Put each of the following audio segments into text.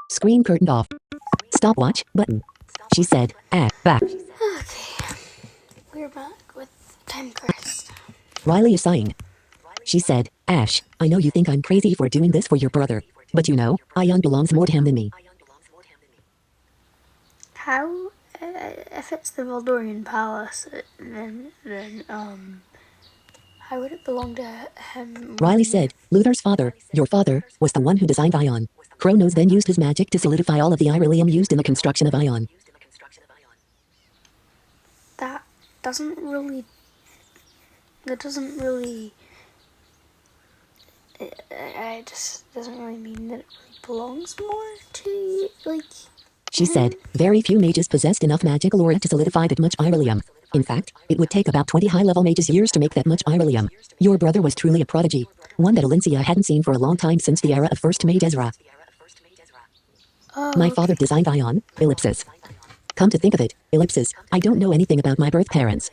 Screen curtained off. Stopwatch button. She said, back. Okay, we're back with Timecrest. Riley is sighing. She said, Ash, I know you think I'm crazy for doing this for your brother, but you know, Ion belongs more to him than me. How, if it's the Valdorian Palace, then how would it belong to him? Riley said, Luther's father, your father, was the one who designed Ion. Kronos then used his magic to solidify all of the Irelium used in the construction of Ion. That doesn't really, it just doesn't really mean that it really belongs more to, like... She said, very few mages possessed enough magical aura to solidify that much Irelium. In fact, it would take about 20 high-level mages years to make that much Irelium. Your brother was truly a prodigy, one that Alencia hadn't seen for a long time since the era of First Mage Ezra. My father designed Ion, ellipsis. Come to think of it, ellipsis, I don't know anything about my birth parents.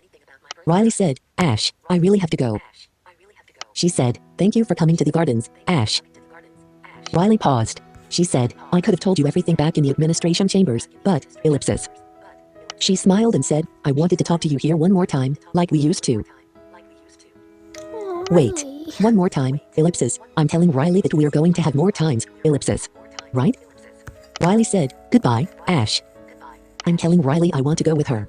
Riley said, Ash, I really have to go. She said, thank you for coming to the gardens, Ash. Riley paused. She said, I could have told you everything back in the administration chambers, but, ellipsis. She smiled and said, I wanted to talk to you here one more time, like we used to. Oh, Wait, really? one more time, ellipsis. I'm telling Riley that we are going to have more times, ellipsis. Right? Riley said, goodbye, Ash. I'm telling Riley I want to go with her.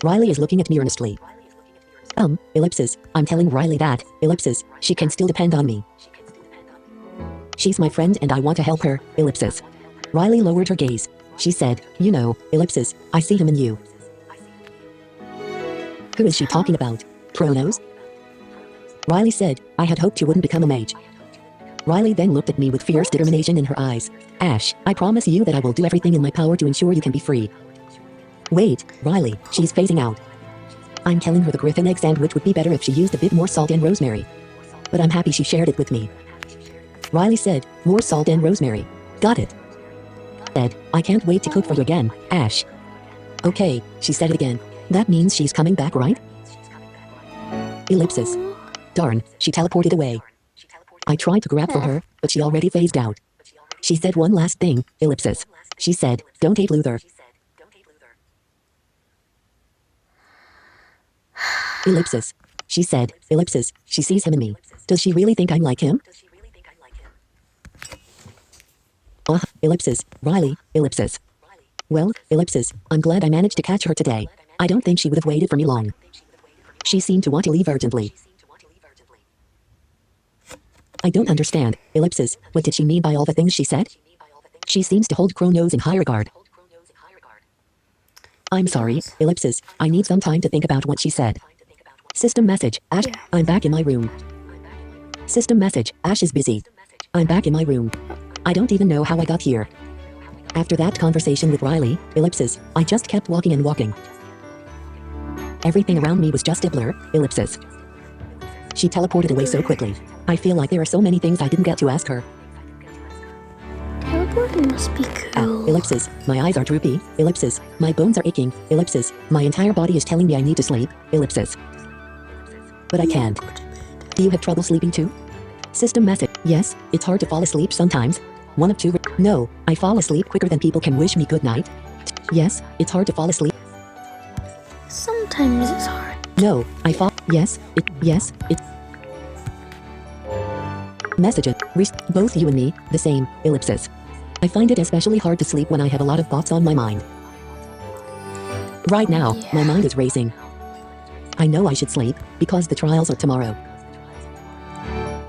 Riley is looking at me earnestly. Ellipsis, I'm telling Riley that, ellipsis, she can still depend on me. She's my friend and I want to help her, ellipsis. Riley lowered her gaze. She said, you know, ellipsis, I see him in you. Who is she talking about? Kronos? Riley said, I had hoped you wouldn't become a mage. Riley then looked at me with fierce determination in her eyes. Ash, I promise you that I will do everything in my power to ensure you can be free. Wait, Riley, she's phasing out. I'm telling her the griffin egg sandwich would be better if she used a bit more salt and rosemary. But I'm happy she shared it with me. Riley said, more salt and rosemary. Got it. Said, I can't wait to cook for you again, Ash. Okay, she said it again. That means she's coming back, right? Ellipsis. Darn, she teleported away. I tried to grab for her, but she already phased out. She said one last thing, ellipsis. She said, don't hate Luther. Ellipsis. She said, ellipsis, she sees him in me. Does she really think I'm like him? Ellipsis, Riley, ellipsis. Well, ellipsis, I'm glad I managed to catch her today. I don't think she would have waited for me long. She seemed to want to leave urgently. I don't understand, ellipsis, what did she mean by all the things she said? She seems to hold Kronos in high regard. I'm sorry, ellipsis, I need some time to think about what she said. System message, Ash, I'm back in my room. System message, Ash is busy. I'm back in my room. I don't even know how I got here. After that conversation with Riley, ellipsis, I just kept walking and walking. Everything around me was just a blur, ellipsis. She teleported away so quickly. I feel like there are so many things I didn't get to ask her. Teleporting must be cool. Ellipsis, my eyes are droopy, ellipsis, my bones are aching, ellipsis, my entire body is telling me I need to sleep, ellipsis. But I can't. Do you have trouble sleeping too? System message, yes, it's hard to fall asleep sometimes. One of two, no, I fall asleep quicker than people can wish me good night. Yes, it's hard to fall asleep. Sometimes it's hard. No, I fall, yes, it, messages, both you and me, the same, ellipsis. I find it especially hard to sleep when I have a lot of thoughts on my mind. Right now, my mind is racing. I know I should sleep, because the trials are tomorrow.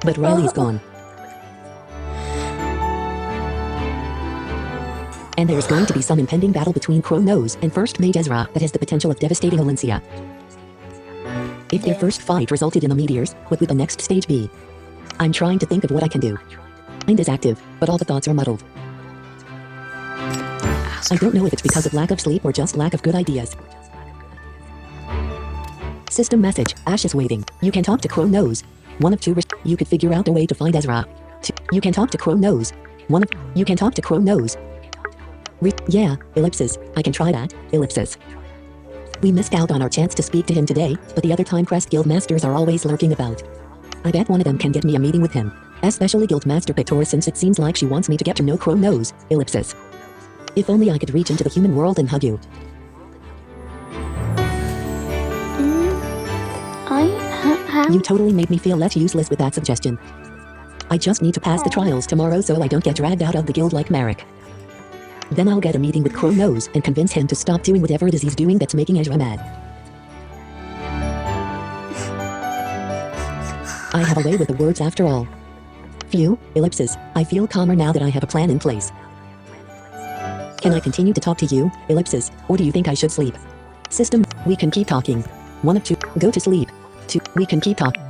But Riley's gone. And there's going to be some impending battle between Kronos and First Mage Ezra that has the potential of devastating Alencia. If their first fight resulted in the meteors, what would the next stage be? I'm trying to think of what I can do. Mind is active, but all the thoughts are muddled. I don't know if it's because of lack of sleep or just lack of good ideas. System message, Ash is waiting. You can talk to Kronos. One of two, you could figure out a way to find Ezra. You can talk to Kronos. You can talk to Kronos. Yeah, ellipsis, I can try that, ellipsis. We missed out on our chance to speak to him today, but the other Timecrest guild masters are always lurking about. I bet one of them can get me a meeting with him. Especially Guildmaster Pictora, since it seems like she wants me to get to know Crow Nose, ellipsis. If only I could reach into the human world and hug you. You totally made me feel less useless with that suggestion. I just need to pass the trials tomorrow so I don't get dragged out of the guild like Merrick. Then I'll get a meeting with Crow Nose and convince him to stop doing whatever it is he's doing that's making Ezra mad. I have a way with the words after all. Phew, ellipsis, I feel calmer now that I have a plan in place. Can I continue to talk to you, ellipsis, or do you think I should sleep? System, we can keep talking. 1 of 2, go to sleep. 2, we can keep talking.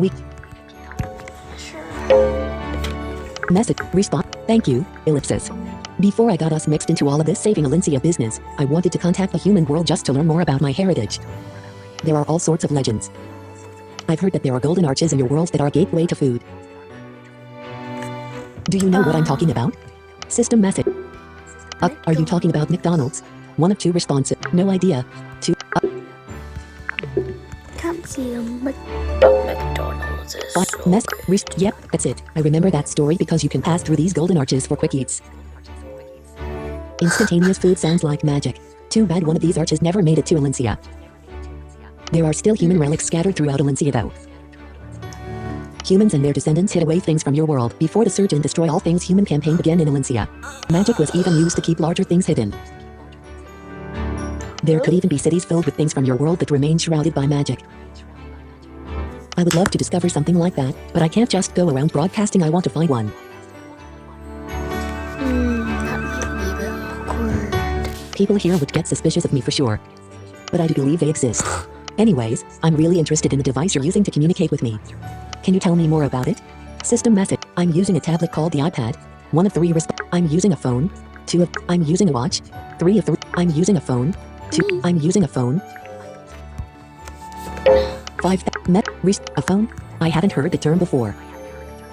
Message, response, thank you, ellipsis. Before I got us mixed into all of this saving Alencia business, I wanted to contact the human world just to learn more about my heritage. There are all sorts of legends. I've heard that there are golden arches in your worlds that are a gateway to food. Do you know what I'm talking about? System message. Are you talking about McDonald's? 1 of 2 responses. No idea. 2. Can't see a McDonald's. Yep, that's it. I remember that story because you can pass through these golden arches for quick eats. Instantaneous food sounds like magic. Too bad one of these arches never made it to Alencia. There are still human relics scattered throughout Alencia though. Humans and their descendants hid away things from your world before the Surge and Destroy All Things human campaign began in Alencia. Magic was even used to keep larger things hidden. There could even be cities filled with things from your world that remain shrouded by magic. I would love to discover something like that, but I can't just go around broadcasting I want to find one. That might be a bit awkward. People here would get suspicious of me for sure. But I do believe they exist. Anyways, I'm really interested in the device you're using to communicate with me. Can you tell me more about it? System message. I'm using a tablet called the iPad. 1 of 3 I'm using a phone. 2 of I'm using a watch. 3 of 3 I'm using a phone. 2 I'm using a phone. 5 a phone? I haven't heard the term before.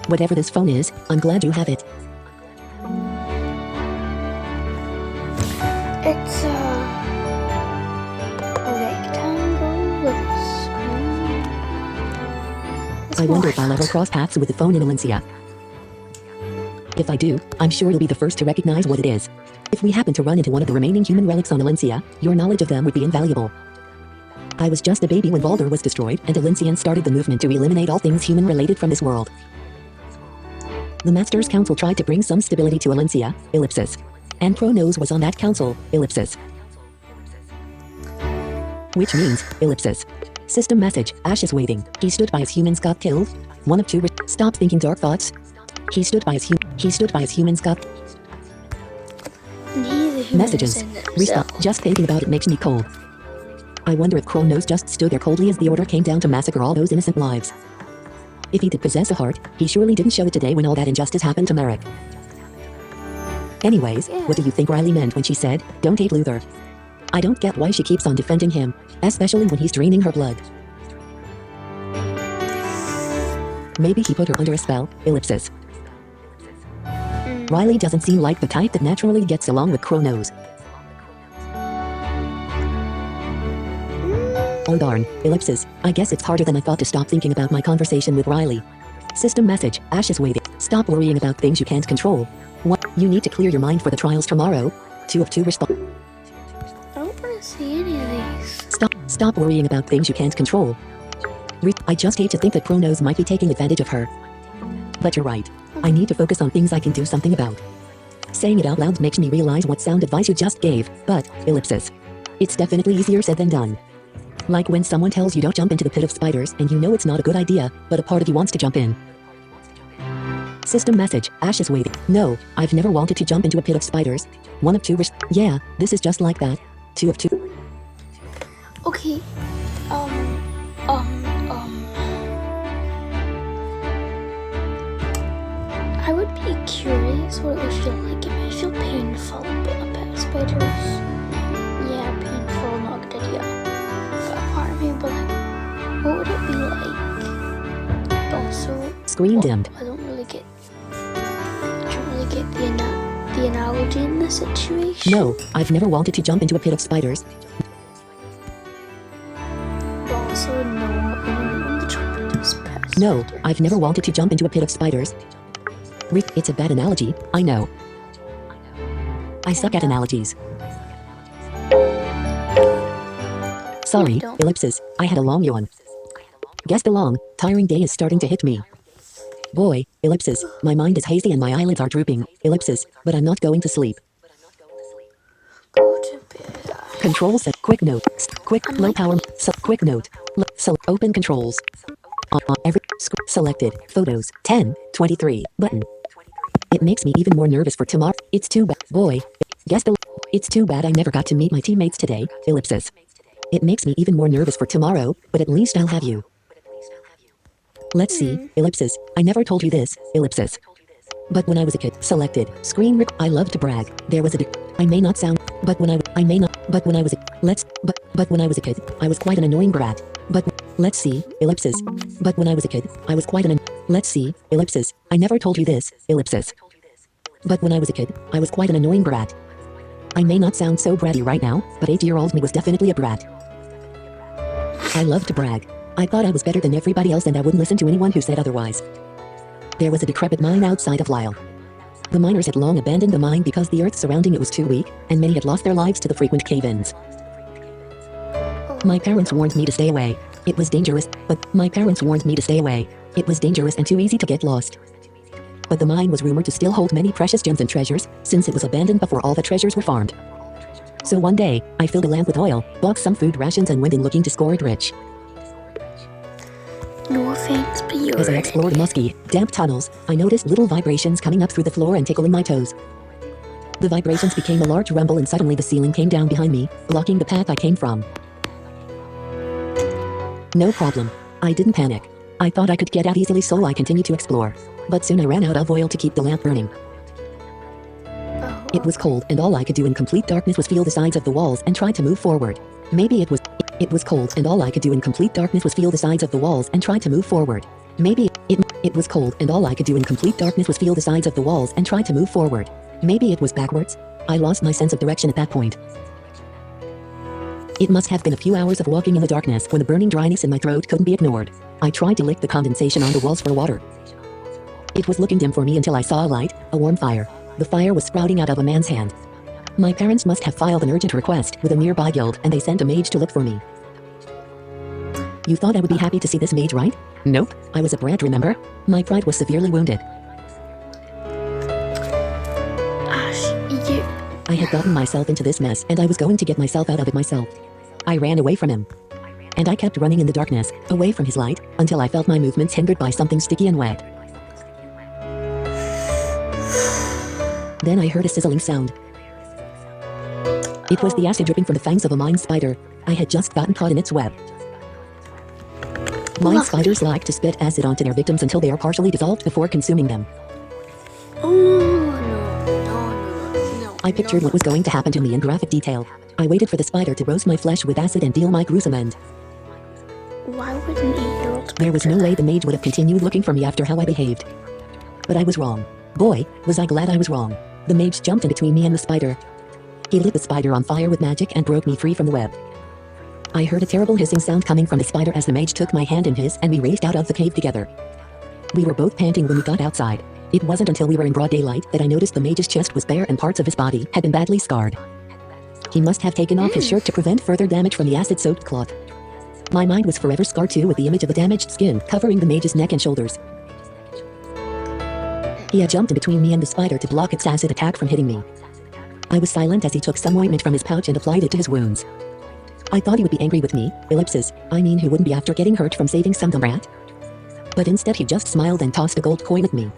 Whatever this phone is, I'm glad you have it. It's a rectangle with a screen. I wonder if I'll ever cross paths with the phone in Alencia. If I do, I'm sure you'll be the first to recognize what it is. If we happen to run into one of the remaining human relics on Alencia, your knowledge of them would be invaluable. I was just a baby when Baldur was destroyed and Alencians started the movement to eliminate all things human-related from this world. The Masters Council tried to bring some stability to Alencia, ellipsis. And Crow Nose was on that council, ellipsis. Which means, ellipsis. System message, Ash is waiting. He stood by his humans got killed. 1 of 2 stop thinking dark thoughts. He stood by his humans got messages. Restop. Just thinking about it makes me cold. I wonder if Crow Nose just stood there coldly as the order came down to massacre all those innocent lives. If he did possess a heart, he surely didn't show it today when all that injustice happened to Merrick. Anyways, what do you think Riley meant when she said, "Don't hate Luther"? I don't get why she keeps on defending him, especially when he's draining her blood. Maybe he put her under a spell, ellipsis. Riley doesn't seem like the type that naturally gets along with Crow Nose. Oh darn, ellipsis, I guess it's harder than I thought to stop thinking about my conversation with Riley. System message, Ash is waiting. Stop worrying about things you can't control. What? You need to clear your mind for the trials tomorrow. 2 of 2 respond. I don't want to see any of these. Stop worrying about things you can't control. I just hate to think that Crow Nose might be taking advantage of her. But you're right. I need to focus on things I can do something about. Saying it out loud makes me realize what sound advice you just gave, but, ellipsis. It's definitely easier said than done. Like when someone tells you don't jump into the pit of spiders and you know it's not a good idea, but a part of you wants to jump in. System message, Ash is waiting. No, I've never wanted to jump into a pit of spiders. 1 of 2 yeah, this is just like that. 2 of 2. Okay, I would be curious what it would feel like. It might feel painful, but a pit of spiders. Yeah, painful, not a good idea. But a part of me would be like, what would it be like? Also, Screen dimmed. I don't really get the analogy in this situation. No, I've never wanted to jump into a pit of spiders. But also, no, I wouldn't want to jump into a pit of spiders. No, I've never wanted to jump into a pit of spiders. It's a bad analogy, I know. I suck at analogies. Sorry, don't. ellipsis, I had a long yawn. Guess the long, tiring day is starting to hit me. Boy, ellipsis, my mind is hazy and my eyelids are drooping, ellipsis, but I'm not going to sleep. Go to bed. Control set, quick note, quick, low power, quick note, open controls. Every, selected, photos, 10, 23, button. It makes me even more nervous for tomorrow. It's too bad, boy, guess the, it's too bad I never got to meet my teammates today, ellipsis. It makes me even more nervous for tomorrow, but at least I'll have you. Let's see, ellipsis, I never told you this, ellipsis. But when I was a kid, selected, screen I love to brag, there was I may not sound, but when I may not, but when I was but when I was a kid, I was quite an annoying brat. But, let's see, ellipsis. But when I was a kid, I was quite an, let's see, ellipsis, I never told you this, ellipsis. But when I was a kid, I was quite an annoying brat. I may not sound so bratty right now, but 8-year-old me was definitely a brat. I love to brag. I thought I was better than everybody else and I wouldn't listen to anyone who said otherwise. There was a decrepit mine outside of Lyle. The miners had long abandoned the mine because the earth surrounding it was too weak, and many had lost their lives to the frequent cave-ins. My parents warned me to stay away. It was dangerous, but my parents warned me to stay away. It was dangerous and too easy to get lost. But the mine was rumored to still hold many precious gems and treasures, since it was abandoned before all the treasures were farmed. So one day, I filled a lamp with oil, bought some food rations and went in looking to score it rich. No offense, but you're As I explored musky, damp tunnels, I noticed little vibrations coming up through the floor and tickling my toes. The vibrations became a large rumble and suddenly the ceiling came down behind me, blocking the path I came from. No problem. I didn't panic. I thought I could get out easily, so I continued to explore. But soon I ran out of oil to keep the lamp burning. It was cold and all I could do in complete darkness was feel the sides of the walls and try to move forward. Maybe it was cold and all I could do in complete darkness was feel the sides of the walls and try to move forward. Maybe it was cold and all I could do in complete darkness was feel the sides of the walls and try to move forward. Maybe it was backwards. I lost my sense of direction at that point. It must have been a few hours of walking in the darkness when the burning dryness in my throat couldn't be ignored. I tried to lick the condensation on the walls for water. It was looking dim for me until I saw a light, a warm fire. The fire was sprouting out of a man's hand. My parents must have filed an urgent request with a nearby guild and they sent a mage to look for me. You thought I would be happy to see this mage, right? Nope, I was a brat, remember? My pride was severely wounded. Ash, you... I had gotten myself into this mess and I was going to get myself out of it myself. I ran away from him. And I kept running in the darkness, away from his light, until I felt my movements hindered by something sticky and wet. Then I heard a sizzling sound. It was the acid dripping from the fangs of a mine spider. I had just gotten caught in its web. Mine spiders like to spit acid onto their victims until they are partially dissolved before consuming them. Oh, no. I pictured what was going to happen to me in graphic detail. I waited for the spider to roast my flesh with acid and deal my gruesome end. Why would an 8-year-old There was no way the mage would have continued looking for me after how I behaved. But I was wrong. Boy, was I glad I was wrong. The mage jumped in between me and the spider. He lit the spider on fire with magic and broke me free from the web. I heard a terrible hissing sound coming from the spider as the mage took my hand in his and we raced out of the cave together. We were both panting when we got outside. It wasn't until we were in broad daylight that I noticed the mage's chest was bare and parts of his body had been badly scarred. He must have taken off his shirt to prevent further damage from the acid-soaked cloth. My mind was forever scarred too with the image of the damaged skin covering the mage's neck and shoulders. He had jumped in between me and the spider to block its acid attack from hitting me. I was silent as he took some ointment from his pouch and applied it to his wounds. I thought he would be angry with me, ellipsis, I mean who wouldn't be after getting hurt from saving some dumb rat? But instead he just smiled and tossed a gold coin at me.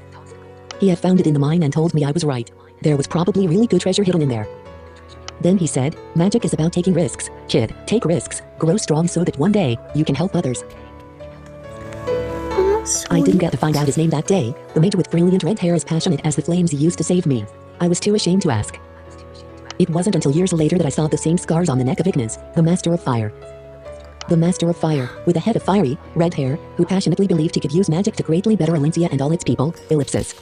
He had found it in the mine and told me I was right. There was probably really good treasure hidden in there. Then he said, magic is about taking risks, kid, take risks, grow strong so that one day, you can help others. I didn't get to find out his name that day. The mage with brilliant red hair as passionate as the flames he used to save me. I was too ashamed to ask. It wasn't until years later that I saw the same scars on the neck of Ignis, the Master of Fire. The Master of Fire, with a head of fiery, red hair, who passionately believed he could use magic to greatly better Alencia and all its people, ellipsis.